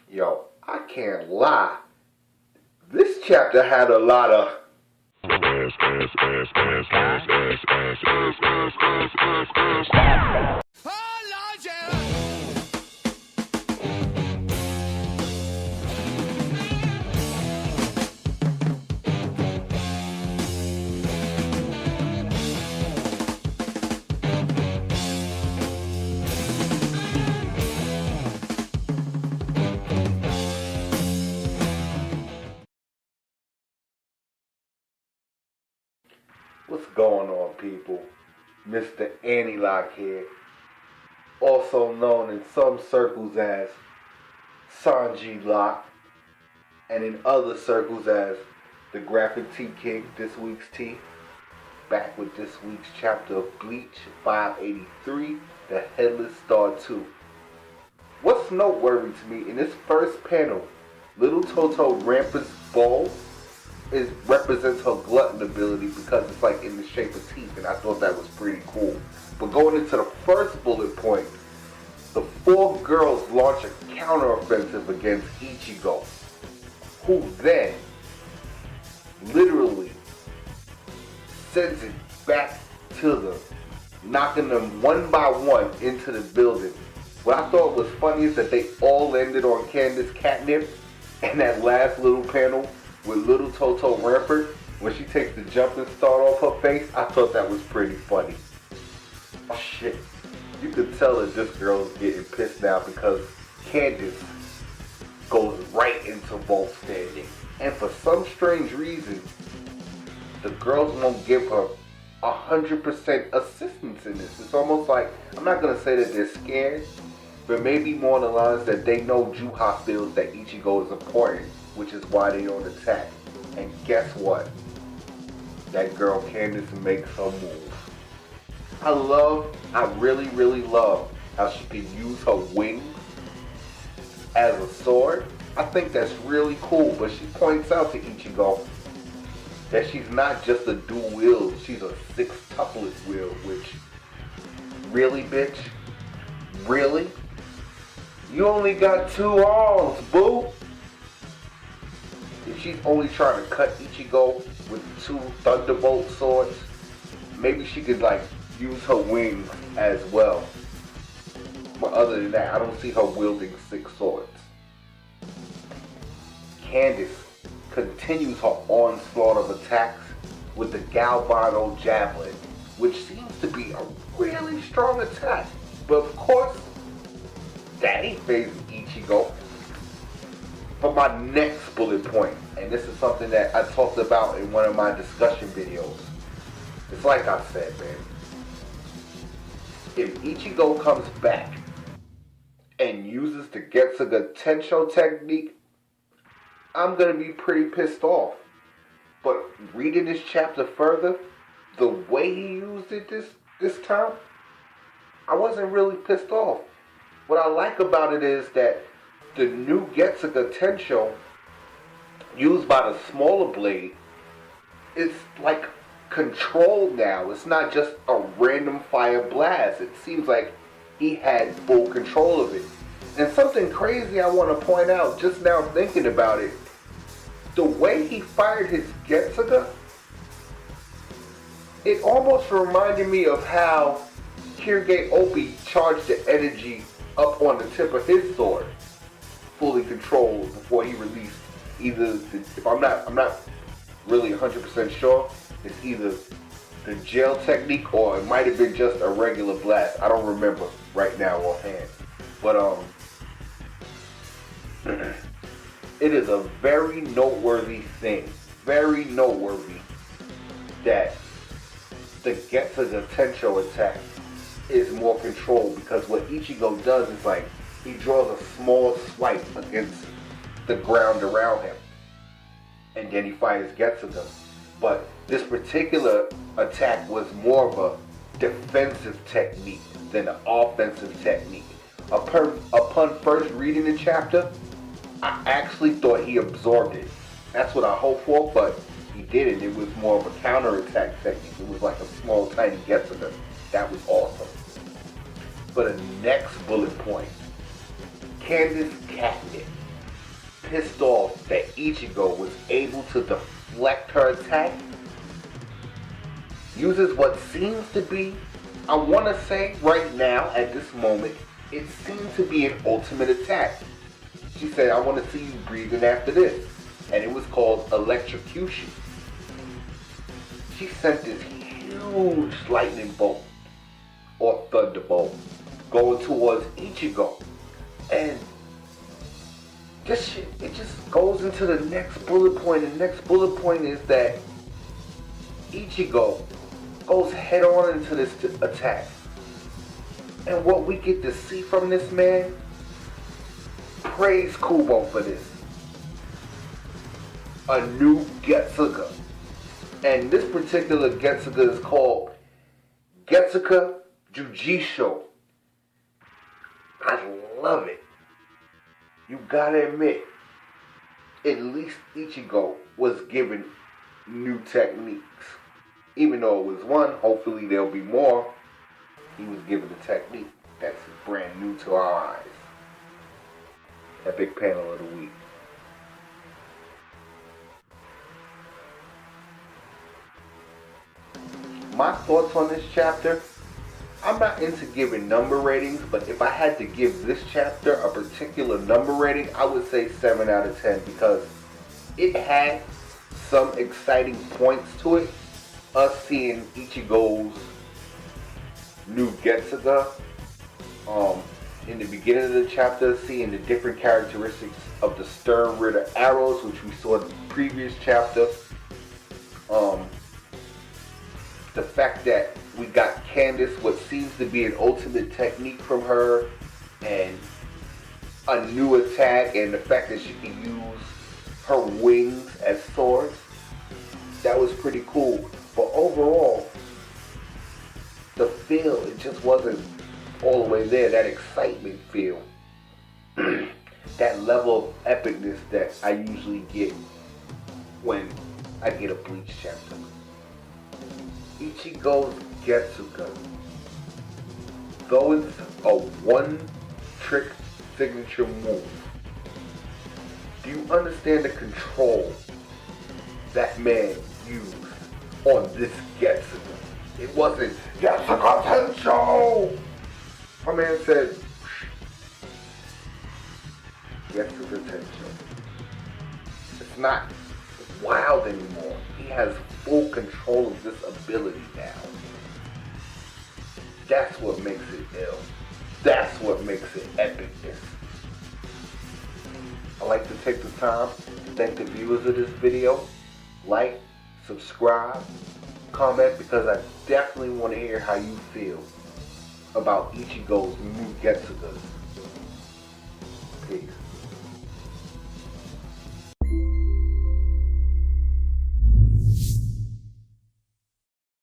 Yo, I can't lie. This chapter had a lot of what's going on, people? Mr. Anti-Lock here, also known in some circles as Sanji Lock, and in other circles as the Graphic Tea King, this week's tea. Back with this week's chapter of Bleach 583, The Headless Star 2. What's noteworthy to me in this first panel, Little Toto Rampant's bowl represents her glutton ability because it's like in the shape of teeth, and I thought that was pretty cool. But going into the first bullet point, the four girls launch a counteroffensive against Ichigo, who then literally sends it back to them, knocking them one by one into the building. What I thought was funny is that they all landed on Candace Catnip, and that last little panel with Little Toto Rampant, when she takes the jumping start off her face, I thought that was pretty funny. Oh shit, you could tell that this girl is getting pissed now because Candace goes right into vault standing. And for some strange reason, the girls won't give her 100% assistance in this. It's almost like, I'm not going to say that they're scared, but maybe more on the lines that they know Juha feels that Ichigo is important, which is why they don't attack. And guess what? That girl Candace makes her move. I really love how she can use her wings as a sword. I think that's really cool, but she points out to Ichigo that she's not just a dual wield, she's a sextuplet wield, which, really, bitch? Really? You only got two arms, boo! If she's only trying to cut Ichigo with two thunderbolt swords, maybe she could like use her wings as well. But other than that, I don't see her wielding six swords. Candace continues her onslaught of attacks with the Galvano Javelin, which seems to be a really strong attack. But of course, that ain't phasing Ichigo. For my next bullet point, and this is something that I talked about in one of my discussion videos. It's like I said, man. If Ichigo comes back and uses the Getsuga Tensho technique, I'm going to be pretty pissed off. But reading this chapter further, the way he used it this time, I wasn't really pissed off. What I like about it is that the new Getsuga Tensho, used by the smaller blade, it's like controlled now. It's not just a random fire blast. It seems like he had full control of it. And something crazy I want to point out, just now thinking about it, the way he fired his Getsuga, it almost reminded me of how Kirige Obi charged the energy up on the tip of his sword, fully controlled before he released either if I'm not really 100% sure, it's either the gel technique or it might have been just a regular blast. I don't remember right now offhand. But it is a very noteworthy thing, that the Getsuga Tensho attack is more controlled, because what Ichigo does is like he draws a small swipe against the ground around him and then he fires Getsuga. But this particular attack was more of a defensive technique than an offensive technique. Upon first reading the chapter, I actually thought he absorbed it. That's what I hoped for, but he didn't. It was more of a counterattack technique. It was like a small, tiny Getsuga. That was awesome. For the next bullet point, Candace Catnip. pissed off that Ichigo was able to deflect her attack, uses what seems to be, I want to say right now at this moment, it seems to be an ultimate attack. She said, I want to see you breathing after this. And it was called electrocution. She sent this huge lightning bolt or thunderbolt going towards Ichigo. And this shit, it just goes into the next bullet point. And the next bullet point is that Ichigo goes head on into this attack. And what we get to see from this man, praise Kubo for this. A new Getsuga. And this particular Getsuga is called Getsuga Jujisho. I love it. You gotta admit, at least Ichigo was given new techniques. Even though it was one, hopefully there'll be more. He was given a technique that's brand new to our eyes. Epic panel of the week. My thoughts on this chapter, I'm not into giving number ratings, but if I had to give this chapter a particular number rating, I would say 7 out of 10 because it had some exciting points to it. Us seeing Ichigo's new Getsuga, in the beginning of the chapter, seeing the different characteristics of the Stern Ritter arrows, which we saw in the previous chapter. The fact that we got Candace, what seems to be an ultimate technique from her, and a new attack, and the fact that she can use her wings as swords. That was pretty cool. But overall, the feel, it just wasn't all the way there. That excitement feel. That level of epicness that I usually get when I get a Bleach chapter. Ichigo's Getsuga. Though it's a one-trick signature move, do you understand the control that man used on this Getsuga? It wasn't Getsuga Tensho! My man said Getsuga Tensho. It's not wild anymore. He has full control of this ability now. That's what makes it ill. That's what makes it epicness. I'd like to take the time to thank the viewers of this video. Like, subscribe, comment, because I definitely want to hear how you feel about Ichigo's new Getsugas. Peace.